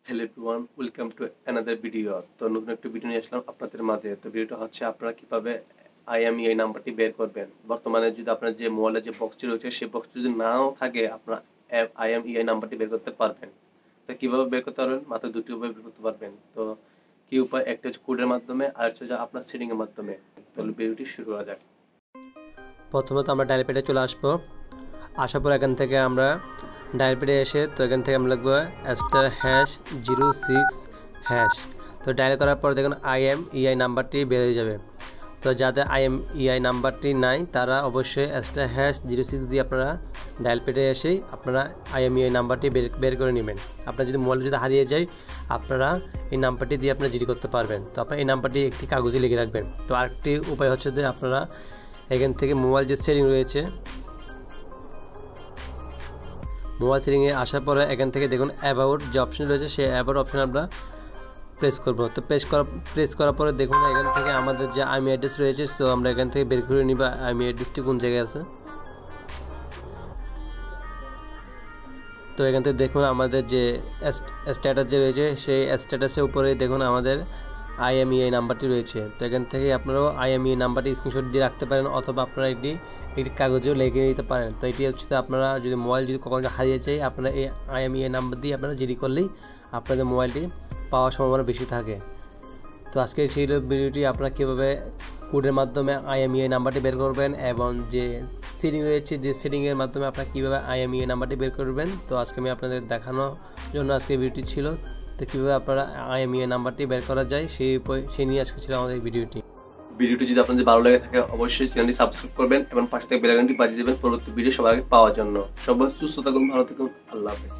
Hello everyone, welcome to another video. তো নতুন একটা ভিডিও নিয়ে আসলাম আপনাদের মাঝে। তো ভিডিওটা হচ্ছে আপনারা কিভাবে আইএমইআই নাম্বারটি বের করবেন। বর্তমানে যদি আপনার যে মোবাইলের যে বক্সটি রয়েছে সেই বক্সটি যদি নাও থাকে আপনারা আইএমইআই নাম্বারটি বের করতে পারবেন। তো কিভাবে বের করতে পারবেন? মাত্র দুটি উপায় বের করতে পারবেন। তো কি উপায়? একটা হচ্ছে কোডের মাধ্যমে, আর হচ্ছে যে আপনার সেটিং এর মাধ্যমে। তাহলে ভিডিওটি শুরু করা যাক। প্রথমত আমরা ডায়াল প্যাডে চলে আসবো। আসার পর এখান থেকে আমরা ডায়াল প্যাডে এসে তো এখান থেকে আমরা লিখবো *#06#। তো ডায়াল করার পর দেখুন আইএমইআই নাম্বারটি বের হয়ে যাবে। তো যাদের আইএমইআই নাম্বারটি নাই তারা অবশ্যই *#06 দিয়ে আপনারা ডায়াল প্যাডে এসেই আপনারা আইএমইআই নাম্বারটি বের করে নেবেন। আপনার যদি মোবাইল যদি হারিয়ে যায় আপনারা এই নাম্বারটি দিয়ে আপনারা জিডি করতে পারবেন। তো আপনারা এই নাম্বারটি একটি কাগজে লিখে রাখবেন। তো আরেকটি উপায় হচ্ছে যে আপনারা এখান থেকে মোবাইল যে সেটিং রয়েছে, মোবাইল সেটিংয়ে আসার পরে এখান থেকে দেখুন অ্যাবাউট যে অপশন রয়েছে সেই অ্যাবাউট অপশন আমরা প্রেস করব। তো প্রেস করার পরে দেখুন এখান থেকে আমাদের যে আইএমইআই অ্যাড্রেস রয়েছে, সো আমরা এখান থেকে বের করে নিব আইএমইআই অ্যাড্রেসটি কোন জায়গায় আছে। তো এখান থেকে দেখুন আমাদের যে স্ট্যাটাস যে রয়েছে সেই স্ট্যাটাসের উপরে দেখুন আমাদের আইএমইআই নাম্বারটি রয়েছে। তো এখান থেকে আপনারাও আইএমইআই নাম্বারটি স্ক্রিনশট দিয়ে রাখতে পারেন, অথবা আপনারা একটি কাগজেও লিখে নিতে পারেন। তো এটি হচ্ছে আপনারা যদি মোবাইল যদি কখনো হারিয়ে যায় আপনারা এই আইএমইআই নাম্বার দিয়ে আপনারা জিডি করলেই আপনাদের মোবাইলটি পাওয়ার সম্ভাবনা বেশি থাকে। তো আজকে সেই ভিডিওটি আপনারা কীভাবে কোডের মাধ্যমে আইএমইআই নাম্বারটি বের করবেন এবং যে সেটিং রয়েছে যে সেটিংয়ের মাধ্যমে আপনারা কীভাবে আইএমইআই নাম্বারটি বের করবেন, তো আজকে আমি আপনাদের দেখানোর জন্য আজকে ভিডিওটি ছিল। তো কীভাবে আপনারা আইএমইআই নাম্বারটি বের করা যায় সেই নিয়ে আজকে ছিল আমাদের ভিডিওটি। ভিডিওটি যদি আপনাদের ভালো লেগে থাকে অবশ্যই চ্যানেলটি সাবস্ক্রাইব করবেন এবং পাশে থেকে বেল আইকনটি বাজিয়ে দেবেন পরবর্তী ভিডিও সবার আগে পাওয়ার জন্য। সবাই সুস্থ থাকুন, ভালো থাকুন, আল্লাহ হাফেজ।